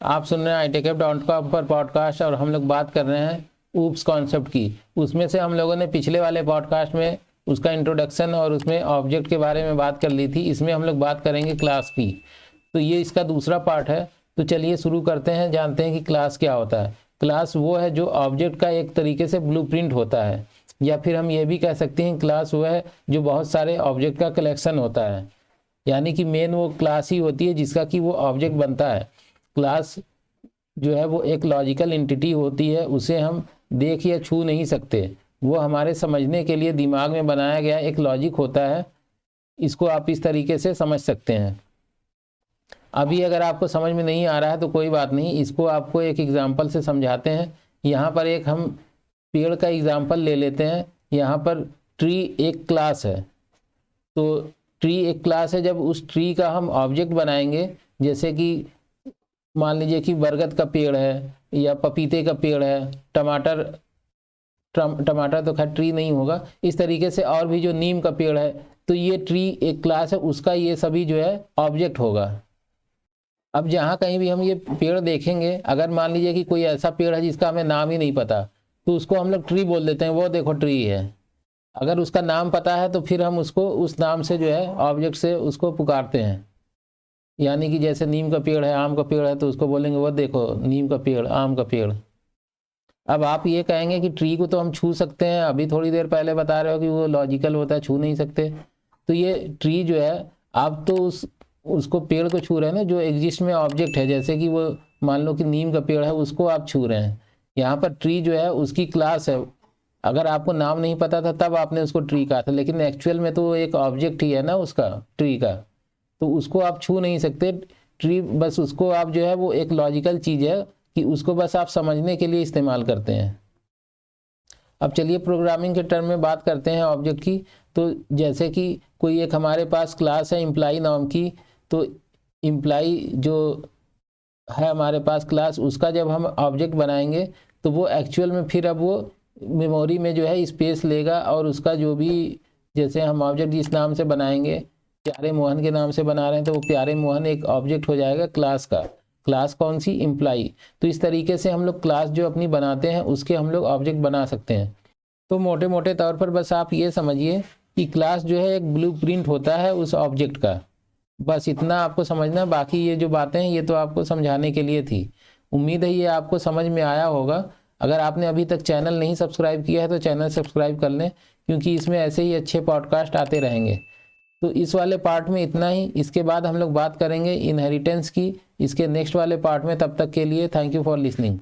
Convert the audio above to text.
आप सुन रहे हैं itechhub.com पर पॉडकास्ट और हम लोग बात कर रहे हैं ऊप्स कॉन्सेप्ट की। उसमें से हम लोगों ने पिछले वाले पॉडकास्ट में उसका इंट्रोडक्शन और उसमें ऑब्जेक्ट के बारे में बात कर ली थी। इसमें हम लोग बात करेंगे क्लास की, तो ये इसका दूसरा पार्ट है। तो चलिए शुरू करते हैं, जानते हैं कि क्लास क्या होता है। क्लास वो है जो ऑब्जेक्ट का एक तरीके से ब्लूप्रिंट होता है, या फिर हम ये भी कह सकते हैं क्लास वो है जो बहुत सारे ऑब्जेक्ट का कलेक्शन होता है। यानी कि मेन वो क्लास ही होती है जिसका कि वो ऑब्जेक्ट बनता है। क्लास जो है वो एक लॉजिकल एंटिटी होती है, उसे हम देख या छू नहीं सकते। वो हमारे समझने के लिए दिमाग में बनाया गया एक लॉजिक होता है। इसको आप इस तरीके से समझ सकते हैं। अभी अगर आपको समझ में नहीं आ रहा है तो कोई बात नहीं, इसको आपको एक एग्जांपल से समझाते हैं। यहाँ पर एक हम पेड़ का एग्जांपल ले लेते हैं। यहाँ पर ट्री एक क्लास है। तो ट्री एक क्लास है, जब उस ट्री का हम ऑब्जेक्ट बनाएंगे, जैसे कि मान लीजिए कि बरगद का पेड़ है या पपीते का पेड़ है, टमाटर तो खैर ट्री नहीं होगा, इस तरीके से और भी जो नीम का पेड़ है, तो ये ट्री एक क्लास है, उसका ये सभी जो है ऑब्जेक्ट होगा। अब जहाँ कहीं भी हम ये पेड़ देखेंगे, अगर मान लीजिए कि कोई ऐसा पेड़ है जिसका हमें नाम ही नहीं पता, तो उसको हम लोग ट्री बोल देते हैं, वो देखो ट्री है। अगर उसका नाम पता है तो फिर हम उसको उस नाम से जो है ऑब्जेक्ट से उसको पुकारते हैं। यानी कि जैसे नीम का पेड़ है, आम का पेड़ है, तो उसको बोलेंगे वो देखो नीम का पेड़, आम का पेड़। अब आप ये कहेंगे कि ट्री को तो हम छू सकते हैं, अभी थोड़ी देर पहले बता रहे हो कि वो लॉजिकल होता है, छू नहीं सकते। तो ये ट्री जो है, आप तो उसको पेड़ को छू रहे हैं ना, जो एग्जिस्ट में ऑब्जेक्ट है। जैसे कि वो मान लो कि नीम का पेड़ है, उसको आप छू रहे हैं। यहाँ पर ट्री जो है उसकी क्लास है। अगर आपको नाम नहीं पता था तब आपने उसको ट्री कहा था, लेकिन एक्चुअल में तो एक ऑब्जेक्ट ही है ना उसका, ट्री का। तो उसको आप छू नहीं सकते। ट्री बस उसको आप जो है वो एक लॉजिकल चीज़ है कि उसको बस आप समझने के लिए इस्तेमाल करते हैं। अब चलिए प्रोग्रामिंग के टर्म में बात करते हैं ऑब्जेक्ट की। तो जैसे कि कोई एक हमारे पास क्लास है एम्प्लॉई नाम की, तो एम्प्लॉई जो है हमारे पास क्लास, उसका जब हम ऑब्जेक्ट बनाएंगे तो वो एक्चुअल में फिर अब वो मेमोरी में जो है स्पेस लेगा, और उसका जो भी, जैसे हम ऑब्जेक्ट जिस नाम से बनाएंगे, प्यारे मोहन के नाम से बना रहे हैं, तो वो प्यारे मोहन एक ऑब्जेक्ट हो जाएगा क्लास का। क्लास कौन सी? एम्प्लॉई। तो इस तरीके से हम लोग क्लास जो अपनी बनाते हैं उसके हम लोग ऑब्जेक्ट बना सकते हैं। तो मोटे मोटे तौर पर बस आप ये समझिए कि क्लास जो है एक ब्लूप्रिंट होता है उस ऑब्जेक्ट का। बस इतना आपको समझना, बाकी ये जो बातें हैं ये तो आपको समझाने के लिए थी। उम्मीद है ये आपको समझ में आया होगा। अगर आपने अभी तक चैनल नहीं सब्सक्राइब किया है तो चैनल सब्सक्राइब कर लें, क्योंकि इसमें ऐसे ही अच्छे पॉडकास्ट आते रहेंगे। तो इस वाले पार्ट में इतना ही। इसके बाद हम लोग बात करेंगे इनहेरिटेंस की, इसके नेक्स्ट वाले पार्ट में। तब तक के लिए थैंक यू फॉर लिसनिंग।